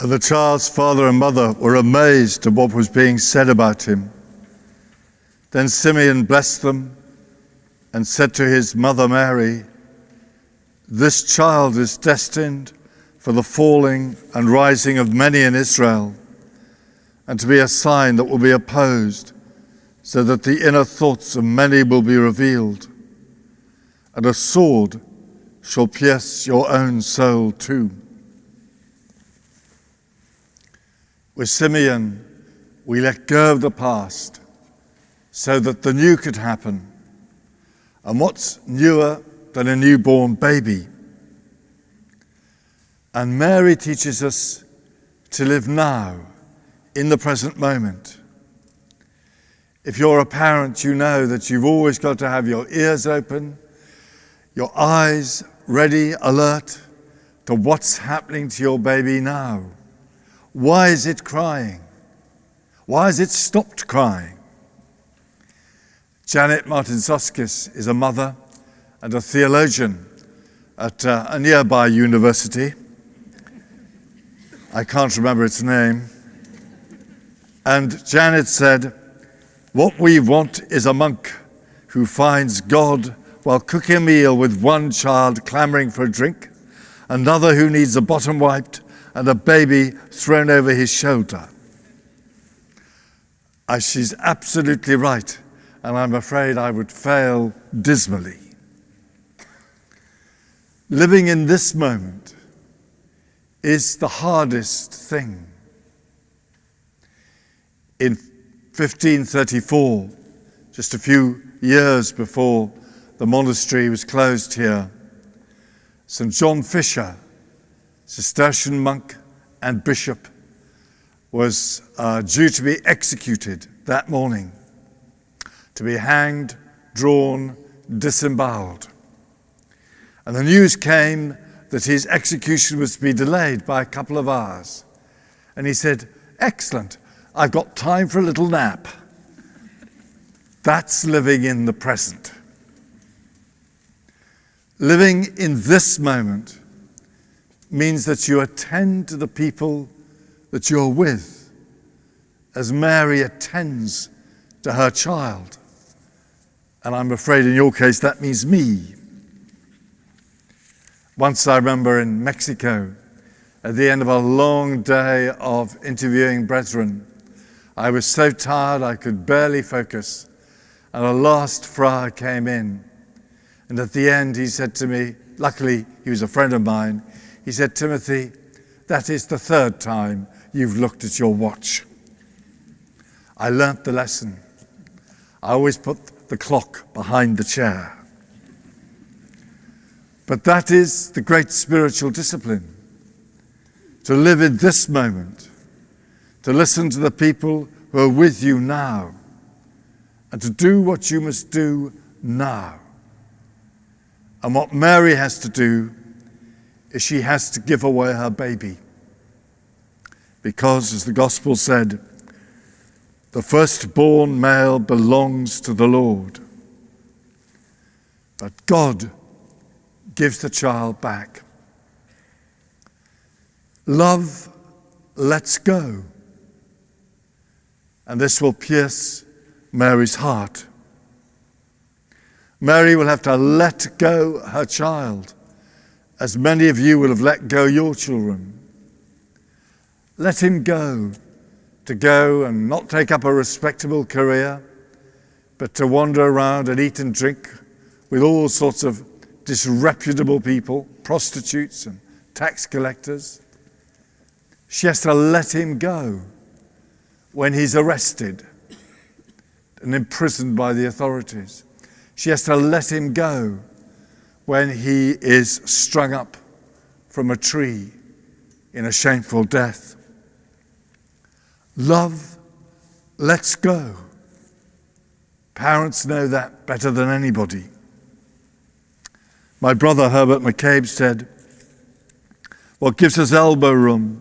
And the child's father and mother were amazed at what was being said about him. Then Simeon blessed them and said to his mother Mary, "This child is destined for the falling and rising of many in Israel, and to be a sign that will be opposed, so that the inner thoughts of many will be revealed. And a sword shall pierce your own soul too." With Simeon, we let go of the past so that the new could happen. And what's newer than a newborn baby? And Mary teaches us to live now, in the present moment. If you're a parent, you know that you've always got to have your ears open, your eyes ready, alert to what's happening to your baby now. Why is it crying? Why has it stopped crying? Janet Martinsoskis is a mother and a theologian at a nearby university. I can't remember its name. And Janet said, "What we want is a monk who finds God while cooking a meal with one child clamoring for a drink, another who needs a bottom wiped, and a baby thrown over his shoulder." She's absolutely right, and I'm afraid I would fail dismally. Living in this moment is the hardest thing. In 1534, just a few years before the monastery was closed here, St. John Fisher, Cistercian monk and bishop, was due to be executed that morning, to be hanged, drawn, disemboweled. And the news came that his execution was to be delayed by a couple of hours. And he said, "Excellent, I've got time for a little nap." That's living in the present. Living in this moment means that you attend to the people that you're with, as Mary attends to her child. And I'm afraid in your case that means me. Once I remember in Mexico, at the end of a long day of interviewing brethren, I was so tired I could barely focus, and a last friar came in. And at the end he said to me, luckily he was a friend of mine, he said, "Timothy, that is the third time you've looked at your watch." I learnt the lesson. I always put the clock behind the chair. But that is the great spiritual discipline, to live in this moment, to listen to the people who are with you now, and to do what you must do now. And what Mary has to do is she has to give away her baby. Because, as the gospel said, the firstborn male belongs to the Lord. But God gives the child back. Love lets go. And this will pierce Mary's heart. Mary will have to let go her child, as many of you will have let go your children. Let him go, to go and not take up a respectable career, but to wander around and eat and drink with all sorts of disreputable people, prostitutes and tax collectors. She has to let him go when he's arrested and imprisoned by the authorities. She has to let him go when he is strung up from a tree in a shameful death. Love lets go. Parents know that better than anybody. My brother Herbert McCabe said, "What gives us elbow room,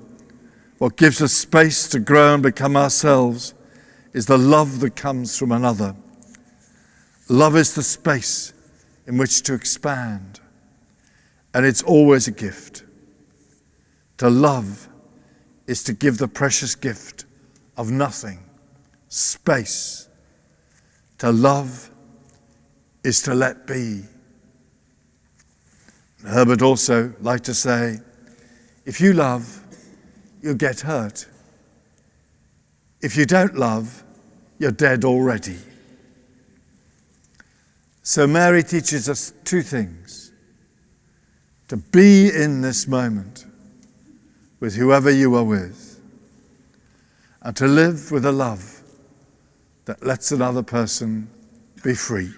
what gives us space to grow and become ourselves, is the love that comes from another. Love is the space in which to expand, and it's always a gift. To love is to give the precious gift of nothing, space. To love is to let be. Herbert also liked to say, if you love, you'll get hurt. If you don't love, you're dead already. So Mary teaches us two things: to be in this moment with whoever you are with, and to live with a love that lets another person be free.